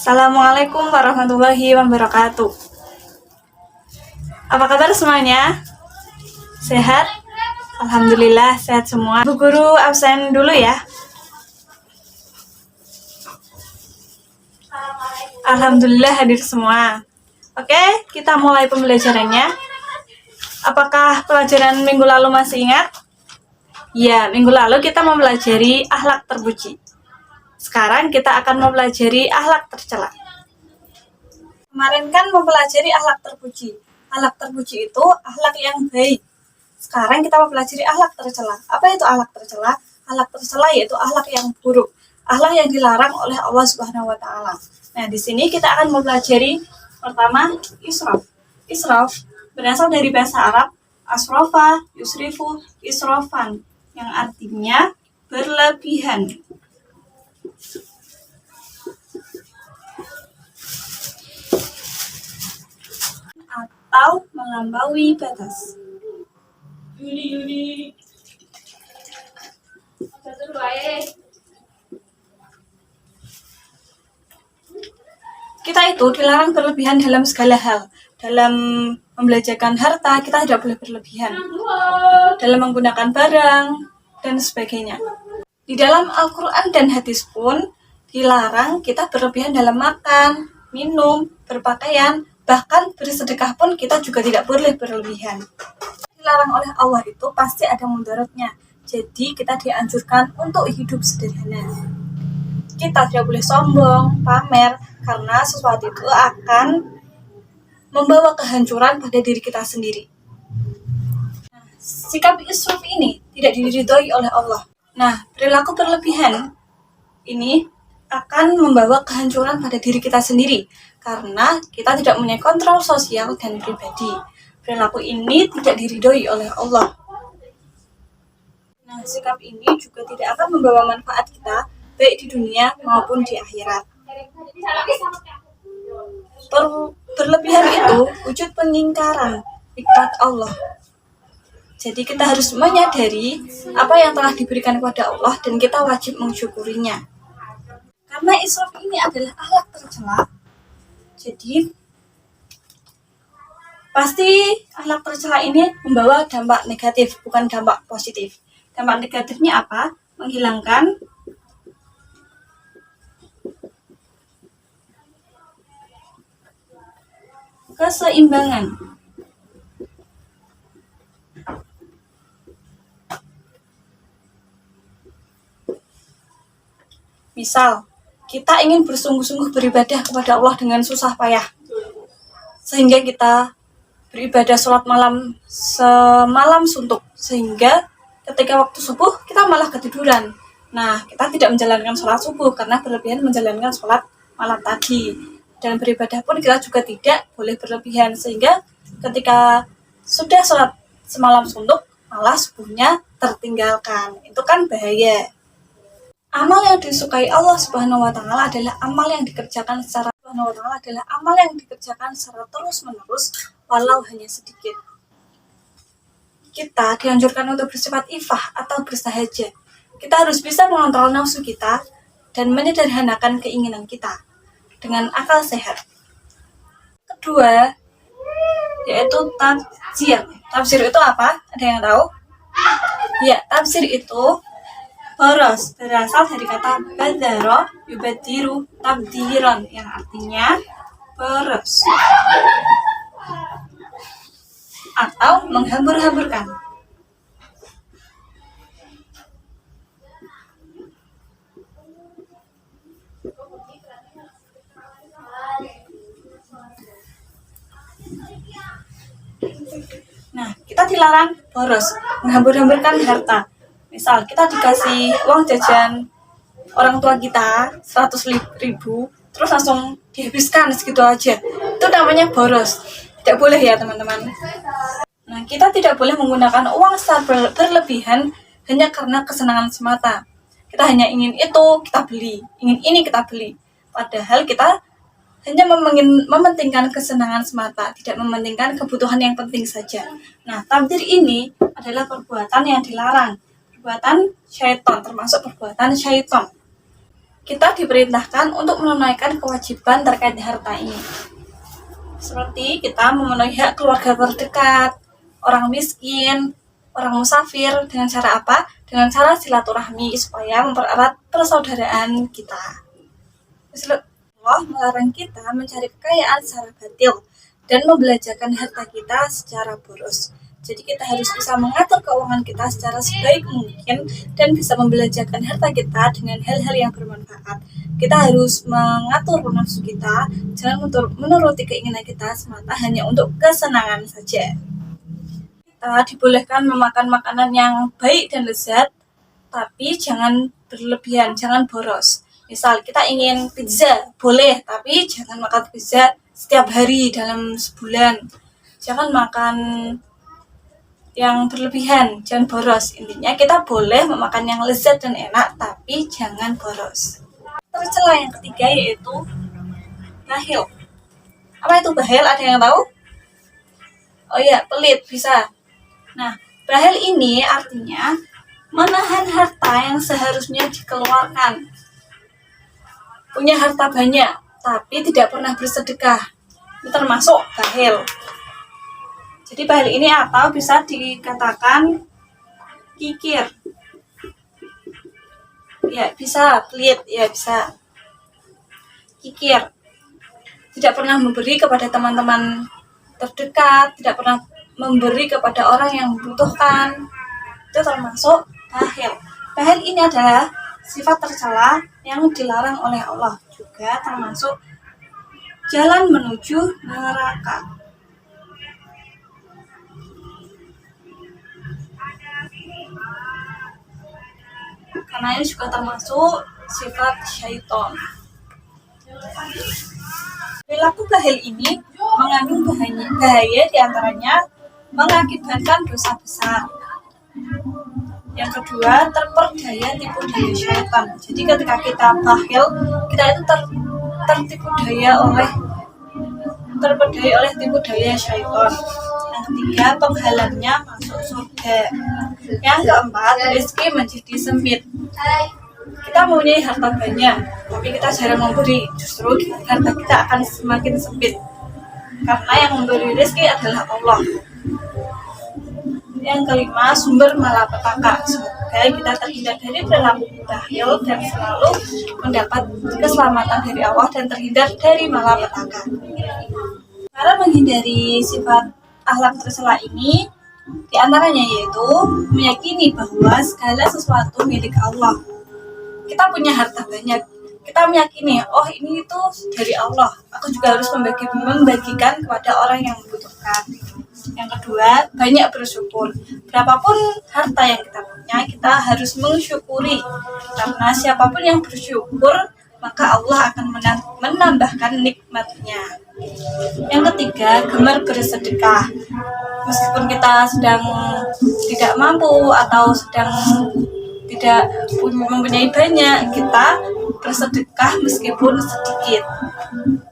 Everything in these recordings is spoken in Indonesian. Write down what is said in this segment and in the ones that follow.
Assalamualaikum warahmatullahi wabarakatuh. Apa kabar semuanya? Sehat? Alhamdulillah sehat semua. Bu Guru absen dulu ya. Alhamdulillah hadir semua. Oke, kita mulai pembelajarannya. Apakah pelajaran minggu lalu masih ingat? Ya, minggu lalu kita mempelajari akhlak terpuji. Sekarang kita akan mempelajari akhlak tercela. Kemarin kan mempelajari akhlak terpuji. Akhlak terpuji itu akhlak yang baik. Sekarang kita mempelajari akhlak tercela. Apa itu akhlak tercela? Akhlak tercela yaitu akhlak yang buruk, akhlak yang dilarang oleh Allah Subhanahu wa taala. Nah, di sini kita akan mempelajari pertama israf. Israf berasal dari bahasa Arab asrofa, yusrifu, isrofan yang artinya berlebihan. Atau melampaui batas. Kita itu dilarang berlebihan dalam segala hal. Dalam membelanjakan harta, kita tidak boleh berlebihan. Dalam menggunakan barang, dan sebagainya. Di dalam Al-Quran dan hadis pun dilarang kita berlebihan dalam makan, minum, berpakaian, bahkan bersedekah pun kita juga tidak boleh berlebihan. Dilarang oleh Allah itu pasti ada mudaratnya. Jadi kita dianjurkan untuk hidup sederhana. Kita tidak boleh sombong, pamer, karena sesuatu itu akan membawa kehancuran pada diri kita sendiri. Nah, sikap israf ini tidak diridhoi oleh Allah. Nah, perilaku berlebihan ini akan membawa kehancuran pada diri kita sendiri karena kita tidak mempunyai kontrol sosial dan pribadi. Perilaku ini tidak diridhoi oleh Allah. Nah, sikap ini juga tidak akan membawa manfaat kita baik di dunia maupun di akhirat. Berlebihan itu wujud pengingkaran nikmat Allah. Jadi kita harus menyadari apa yang telah diberikan kepada Allah dan kita wajib mensyukurinya. Karena israf ini adalah akhlak tercela, jadi pasti akhlak tercela ini membawa dampak negatif, bukan dampak positif. Dampak negatifnya apa? Menghilangkan keseimbangan. Misal, kita ingin bersungguh-sungguh beribadah kepada Allah dengan susah payah, sehingga kita beribadah sholat malam semalam suntuk, sehingga ketika waktu subuh kita malah ketiduran. Nah, kita tidak menjalankan sholat subuh karena berlebihan menjalankan sholat malam tadi. Dan beribadah pun kita juga tidak boleh berlebihan, sehingga ketika sudah sholat semalam suntuk, malah subuhnya tertinggalkan. Itu kan bahaya. Amal yang disukai Allah Subhanahu wa taala adalah amal yang dikerjakan secara terus-menerus walau hanya sedikit. Kita dianjurkan untuk bersifat ifah atau bersahaja. Kita harus bisa mengontrol nafsu kita dan menyederhanakan keinginan kita dengan akal sehat. Kedua, yaitu tafsir. Tafsir itu apa? Ada yang tahu? Ya, tafsir itu boros, berasal dari kata badaro yubadiru tabdiran yang artinya boros atau menghambur-hamburkan. Nah, kita dilarang boros, menghambur-hamburkan harta. Misal kita dikasih uang jajan orang tua kita 100.000, terus langsung dihabiskan segitu aja. Itu namanya boros. Tidak boleh ya teman-teman. Nah, kita tidak boleh menggunakan uang secara berlebihan hanya karena kesenangan semata. Kita hanya ingin itu, kita beli. Ingin ini, kita beli. Padahal kita hanya mementingkan kesenangan semata, tidak mementingkan kebutuhan yang penting saja. Nah, tabdir ini adalah perbuatan yang dilarang. Perbuatan syaitan, termasuk perbuatan syaitan. kita diperintahkan untuk menunaikan kewajiban terkait harta ini. Seperti kita memenuhi hak keluarga terdekat, orang miskin, orang musafir, dengan cara apa? Dengan cara silaturahmi supaya mempererat persaudaraan kita. Allah melarang kita mencari kekayaan secara batil dan membelanjakan harta kita secara boros. Jadi kita harus bisa mengatur keuangan kita secara sebaik mungkin dan bisa membelanjakan harta kita dengan hal-hal yang bermanfaat. Kita harus mengatur nafsu kita, jangan menuruti keinginan kita semata hanya untuk kesenangan saja. Kita dibolehkan memakan makanan yang baik dan lezat, tapi jangan berlebihan, jangan boros. Misal kita ingin pizza, boleh, tapi jangan makan pizza setiap hari dalam sebulan. Jangan makan yang berlebihan, jangan boros. Intinya kita boleh memakan yang lezat dan enak, tapi jangan boros. Tercela yang ketiga yaitu bakhil. Apa itu bakhil? Ada yang tahu? Oh iya, pelit, bisa. Nah, bakhil ini artinya menahan harta yang seharusnya dikeluarkan. Punya harta banyak, tapi tidak pernah bersedekah. Itu termasuk bakhil. Jadi bakhil ini atau bisa dikatakan kikir. Ya, bisa. Pelit, ya bisa. Kikir. Tidak pernah memberi kepada teman-teman terdekat, tidak pernah memberi kepada orang yang membutuhkan. Itu termasuk bakhil. Bakhil ini adalah sifat tercela yang dilarang oleh Allah, juga termasuk jalan menuju neraka. Karena ini juga termasuk sifat syaitan. Perilaku bakhil ini mengandung bahaya diantaranya mengakibatkan dosa besar. Yang kedua, terperdaya tipu daya syaitan. Jadi ketika kita bakhil, kita itu terperdaya oleh tipu daya syaitan. Yang ketiga, penghalangnya masuk surga. Yang keempat, rezeki menjadi sempit. Kita mempunyai harta banyak, tapi kita jarang memberi. Justru harta kita akan semakin sempit. Karena yang memberi rezeki adalah Allah. Yang kelima, sumber malapetaka. Semoga kita terhindar dari perilaku bakhil dan selalu mendapat keselamatan dari Allah dan terhindar dari malapetaka. Cara menghindari sifat akhlak tercela ini diantaranya yaitu meyakini bahwa segala sesuatu milik Allah. Kita punya harta banyak, kita meyakini, oh ini itu dari Allah. Aku juga harus membagikan kepada orang yang membutuhkan. Yang kedua, banyak bersyukur. Berapapun harta yang kita punya, kita harus mensyukuri. Karena siapapun yang bersyukur, maka Allah akan menambahkan nikmatnya. Yang ketiga, gemar bersedekah. Meskipun kita sedang tidak mampu atau sedang tidak mempunyai banyak, kita bersedekah meskipun sedikit.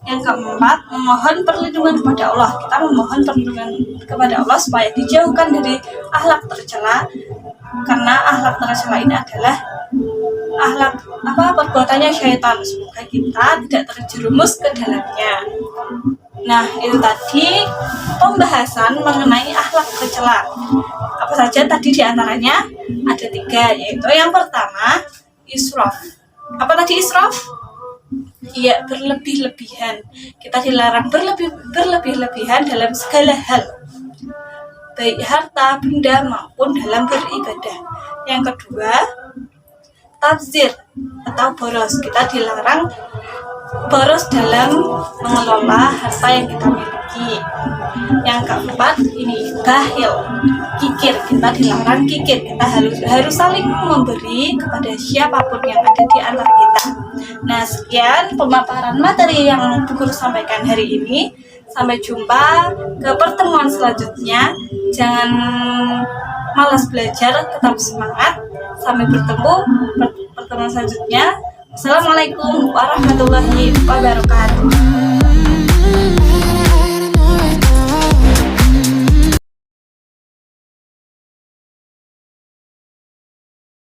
Yang keempat, memohon perlindungan kepada Allah. Kita memohon perlindungan kepada Allah supaya dijauhkan dari akhlak tercela, karena akhlak tercela ini adalah perbuatannya syaitan. Semoga kita tidak terjerumus ke dalamnya. Nah, itu tadi pembahasan mengenai akhlak tercela. Apa saja tadi diantaranya? Ada 3, yaitu yang pertama, israf. Apa tadi israf? Iya, berlebih-lebihan. Kita dilarang berlebih-lebihan dalam segala hal, baik harta, benda, maupun dalam beribadah. Yang kedua, tabzir atau boros. Kita dilarang boros dalam mengelola harta yang kita miliki. Yang keempat, ini bakhil, kikir. Kita dilarang kikir. Kita harus saling memberi kepada siapapun yang ada di antara kita. Nah, sekian pemaparan materi yang Bu Guru sampaikan hari ini. Sampai jumpa ke pertemuan selanjutnya. Jangan malas belajar, tetap semangat. Sampai bertemu pertemuan selanjutnya. Assalamualaikum warahmatullahi wabarakatuh.